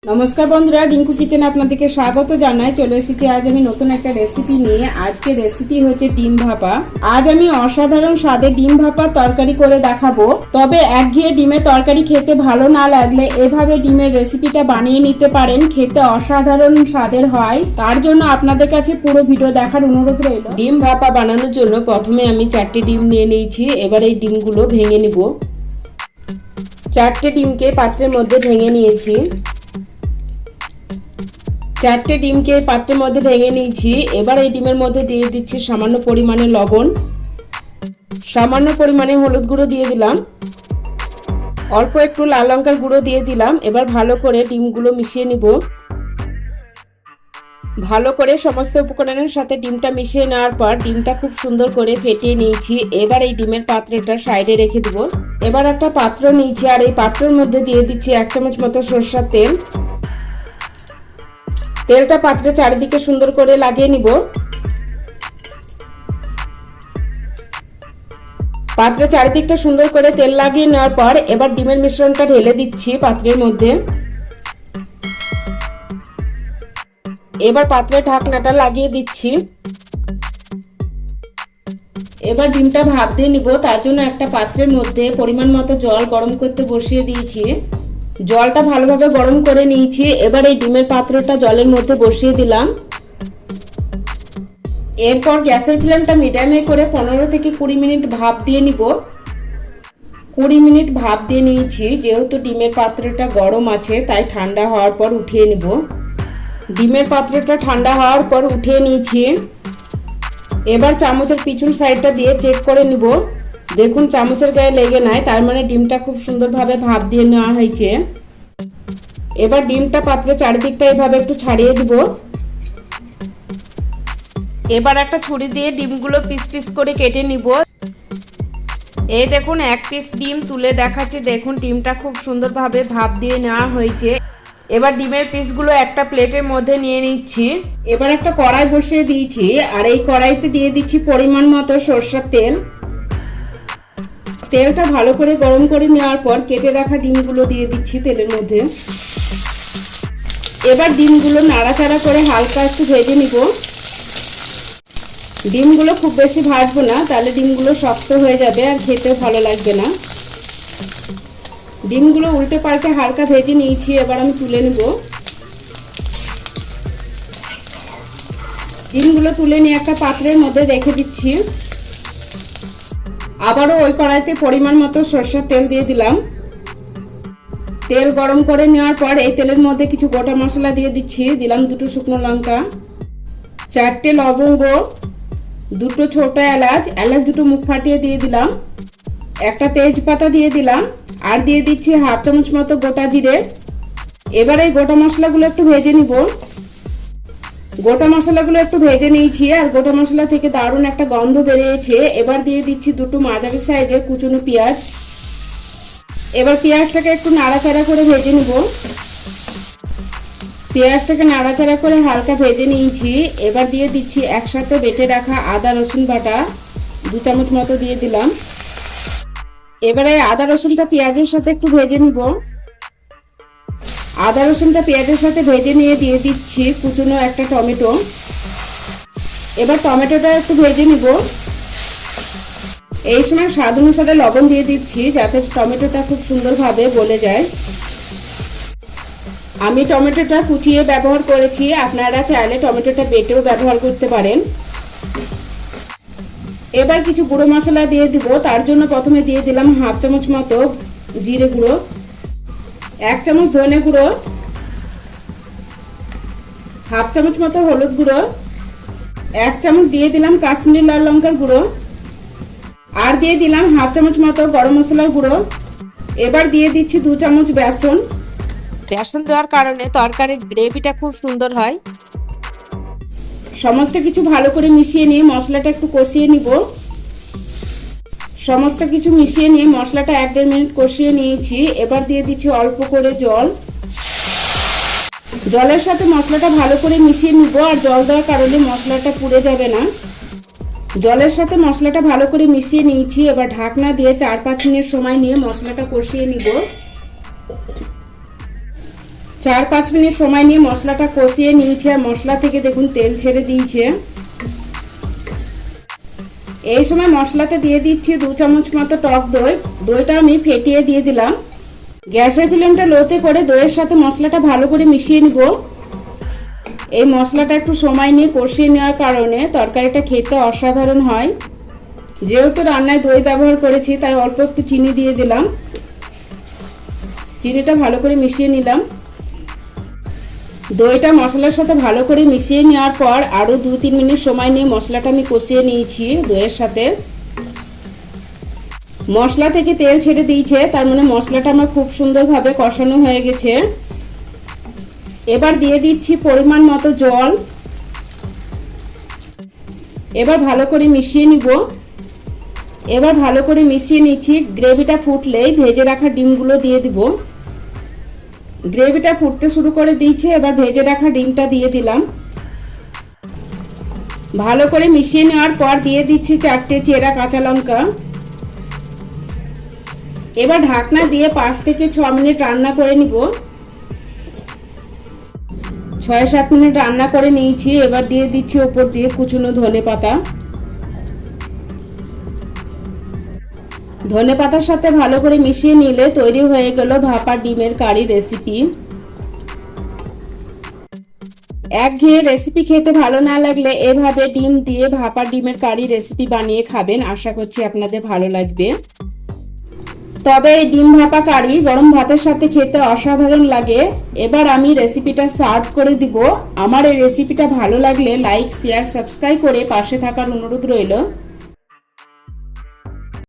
নমস্কার বন্ধুরা, রিঙ্কু কিচেনে আপনাদেরকে স্বাগত জানাই। চলে এসেছি আজ আমি নতুন একটা রেসিপি নিয়ে। আজকে রেসিপি হচ্ছে ডিম ভাপা। আজ আমি অসাধারণ স্বাদে ডিম ভাপা তরকারি করে দেখাবো। তবে একঘেয়ে ডিমের তরকারি খেতে ভালো না লাগলে এভাবে ডিমের রেসিপিটা বানিয়ে নিতে পারেন, খেতে অসাধারণ স্বাদের হয়। তার জন্য আপনাদের কাছে পুরো ভিডিও দেখার অনুরোধ রইল। ডিম ভাপা বানানোর জন্য প্রথমে আমি 4টে ডিম নিয়ে নিয়েছি। এবার এই ডিমগুলো ভেঙে নিব। 4টে ডিমকে পাত্রের মধ্যে ভেঙে নিয়েছি। 4টে ডিমকে পাত্রের মধ্যে ভেঙে নিয়েছি। এবার এই ডিমের মধ্যে দিয়ে দিচ্ছি সামান্য পরিমাণে লবণ, সামান্য পরিমাণে হলুদ গুঁড়ো দিয়ে দিলাম, অল্প একটু লাল লঙ্কার গুঁড়ো দিয়ে দিলাম। এবার ভালো করে ডিমগুলো মিশিয়ে নিব। ভালো করে সমস্ত উপকরণের সাথে ডিমটা মিশিয়ে নেওয়ার পর ডিমটা খুব সুন্দর করে ফেটিয়ে নিয়েছি। এবার এই ডিমের পাত্রটা সাইডে রেখে দেব। এবার একটা পাত্র নিয়েছি আর এই পাত্রের মধ্যে দিয়ে দিচ্ছি 1 চামচ মতো সরষের তেল। তেলটা পাত্রে চারিদিকে সুন্দর করে লাগিয়ে নিব। পাত্রে চারিদিকটা সুন্দর করে তেল লাগিয়ে নেওয়ার পর এবার ডিমের মিশ্রণটা ঢেলে দিচ্ছি পাত্রের মধ্যে। এবার পাত্রে ঢাকনাটা লাগিয়ে দিচ্ছি। এবার ডিমটা ভাপ দিয়ে নিব। তার জন্য একটা পাত্রের মধ্যে পরিমাণ মতো জল গরম করতে বসিয়ে দিয়েছি। জলটা ভালোভাবে গরম করে নিয়েছি। এবার এই ডিমের পাত্রটা জলের মধ্যে বসিয়ে দিলাম। এরপর গ্যাসের ফ্লেমটা মিডিয়ামে করে 15 থেকে 20 মিনিট ভাপ দিয়ে নিব। 20 মিনিট ভাপ দিয়ে নিয়েছি। যেহেতু ডিমের পাত্রটা গরম আছে তাই ঠান্ডা হওয়ার পর উঠিয়ে নিব। ডিমের পাত্রটা ঠান্ডা হওয়ার পর উঠিয়ে নিয়েছি। এবার চামচের পিছন সাইডটা দিয়ে চেক করে নিব। দেখুন চামচের গায়ে লেগে নাই, তার মানে ডিমটা খুব সুন্দরভাবে ভাপ দিয়ে নেওয়া হয়েছে। এবার ডিমটা পাত্রে চারিদিকটা এভাবে একটু ছাড়িয়ে দিব। এবার একটা ছুরি দিয়ে ডিমগুলো পিস পিস করে কেটে নিব। এই দেখুন 1 পিস ডিম তুলে দেখাচ্ছি। দেখুন ডিমটা খুব সুন্দরভাবে ভাপ দিয়ে নেওয়া হয়েছে। এবার ডিমের পিসগুলো একটা প্লেটের মধ্যে নিয়ে নিচ্ছি। এবার একটা কড়াই বসিয়ে দিয়েছি আর এই কড়াইতে দিয়ে দিচ্ছি পরিমাণ মতো সরষের তেল। তেলটা ভালো করে গরম করে নেওয়ার পর কেটে রাখা ডিমগুলো দিয়ে দিচ্ছি তেলের মধ্যে। এবার ডিমগুলো নাড়াচাড়া করে হালকা একটু ভেজে নিব। ডিমগুলো খুব বেশি ভাজবো না, তাহলে ডিমগুলো শক্ত হয়ে যাবে আর খেতেও ভালো লাগবে না। ডিমগুলো উল্টে পাল্টে হালকা ভেজে নিয়েছি। এবার আমি তুলে নেব। ডিমগুলো তুলে নিয়ে একটা পাত্রের মধ্যে রেখে দিচ্ছি। আবারও ওই কড়াইতে পরিমাণ মতো সরষের তেল দিয়ে দিলাম। তেল গরম করে নেওয়ার পর এই তেলের মধ্যে কিছু গোটা মশলা দিয়ে দিচ্ছি। দিলাম 2টো শুকনো লঙ্কা, 4টে লবঙ্গ, 2টো ছোট এলাচ, 2টো মুখ ফাটিয়ে দিয়ে দিলাম, একটা তেজপাতা দিয়ে দিলাম আর দিয়ে দিচ্ছি 1/2 চামচ মতো গোটা জিরে। এবার এই গোটা মশলাগুলো একটু ভেজে নিব। গোটা মশলাগুলো একটু ভেজে নিয়েছি আর গোটা মশলা থেকে দারুণ একটা গন্ধ বেরিয়েছে। এবার দিয়ে দিচ্ছি 2টো মাঝারি সাইজের কুচনো পেঁয়াজ। এবার পেঁয়াজটাকে একটু নাড়াচাড়া করে ভেজে নিব। পেঁয়াজটাকে নাড়াচাড়া করে হালকা ভেজে নিয়েছি। এবার দিয়ে দিচ্ছি একসাথে বেটে রাখা আদা রসুন বাটা 2 চামচ মতো দিয়ে দিলাম। এবারে আদা রসুনটা পেঁয়াজের সাথে একটু ভেজে নিব। আদা রসুনটা পেঁয়াজের সাথে ভেজে নিয়ে দিয়ে দিচ্ছি কুচনো একটা টমেটো। এবার টমেটোটা একটু ভেজে নিব। এই সময় স্বাদ অনুসারে লবণ দিয়ে দিচ্ছি যাতে টমেটোটা খুব সুন্দরভাবে গলে যায়। আমি টমেটোটা কুচিয়ে ব্যবহার করেছি, আপনারা চাইলে টমেটোটা বেটেও ব্যবহার করতে পারেন। এবার কিছু গুঁড়ো মশলা দিয়ে দিব। তার জন্য প্রথমে দিয়ে দিলাম 1/2 চামচ মতো জিরে গুঁড়ো, 1 চামচ ধনে গুঁড়ো, 1/2 চামচ মতো হলুদ গুঁড়ো, 1 চামচ দিয়ে দিলাম কাশ্মীরি লাল লঙ্কার গুঁড়ো আর দিয়ে দিলাম 1/2 চামচ মতো গরম মশলার গুঁড়ো। এবার দিয়ে দিচ্ছি 2 চামচ বেসন। বেসন দেওয়ার কারণে তরকারির গ্রেভিটা খুব সুন্দর হয়। সমস্ত কিছু ভালো করে মিশিয়ে নিয়ে মশলাটা একটু কষিয়ে নিব। সমস্ত কিছু মিশিয়ে নিয়ে মশলাটা 1-1.5 মিনিট কষিয়ে নিয়েছি। এবার দিয়ে দিচ্ছি অল্প করে জল। জলের সাথে মশলাটা ভালো করে মিশিয়ে নিব আর জল দেওয়ার কারণে মশলাটা পুড়ে যাবে না। জলের সাথে মশলাটা ভালো করে মিশিয়ে নিয়েছি। এবার ঢাকনা দিয়ে 4-5 মিনিট সময় নিয়ে মশলাটা কষিয়ে নিব। 4-5 মিনিট সময় নিয়ে মশলাটা কষিয়ে নিয়েছি আর মশলা থেকে দেখুন তেল ছেড়ে দিয়েছে। এই সময় মশলাতে দিয়ে দিচ্ছি 2 চামচ মতো টক দই। দইটা আমি ফেটিয়ে দিয়ে দিলাম। গ্যাসের ফ্লেমটা লোতে করে দইয়ের সাথে মশলাটা ভালো করে মিশিয়ে নিব। এই মশলাটা একটু সময় নিয়ে কষিয়ে নেওয়ার কারণে তরকারিটা খেতে অসাধারণ হয়। যেহেতু রান্নায় দই ব্যবহার করেছি তাই অল্প একটু চিনি দিয়ে দিলাম। চিনিটা ভালো করে মিশিয়ে নিলাম। দইটা মশলার সাথে ভালো করে মিশিয়ে নেওয়ার পর আরও 2-3 মিনিট সময় নিয়ে মশলাটা আমি কষিয়ে নিয়েছি দইয়ের সাথে। মশলা থেকে তেল ছেড়ে দিয়েছে, তার মানে মশলাটা আমার খুব সুন্দরভাবে কষানো হয়ে গেছে। এবার দিয়ে দিচ্ছি পরিমাণ মতো জল। এবার ভালো করে মিশিয়ে নিব। এবার ভালো করে মিশিয়ে নিচ্ছি। গ্রেভিটা ফুটলেই ভেজে রাখা ডিমগুলো দিয়ে দিব। গ্রেভিটা ফুটতে শুরু করে দিয়েছে, এবার ভেজে রাখা ডিমটা দিয়ে দিলাম। ভালো করে মিশিয়ে নেওয়ার পর দিয়ে দিচ্ছি 4টে চেরা কাঁচা লঙ্কা। এবার ঢাকনা দিয়ে 5 থেকে 6 মিনিট রান্না করে নিব। 6-7 মিনিট রান্না করে নিয়েছি। এবার দিয়ে দিচ্ছি উপর দিয়ে কুচনো ধনেপাতা। ধনেপাতার সাথে ভালো করে মিশিয়ে নিলে তৈরি হয়ে গেল ভাপা ডিমের কারি রেসিপি। একঘেয়ে রেসিপি খেতে ভালো না লাগলে এভাবে ডিম দিয়ে ভাপা ডিমের কারি রেসিপি বানিয়ে খাবেন, আশা করছি আপনাদের ভালো লাগবে। তবে এই ডিম ভাপা কারি গরম ভাতের সাথে খেতে অসাধারণ লাগে। এবার আমি রেসিপিটা সার্ভ করে দিব। আমার এই রেসিপিটা ভালো লাগলে লাইক, শেয়ার, সাবস্ক্রাইব করে পাশে থাকার অনুরোধ রইল।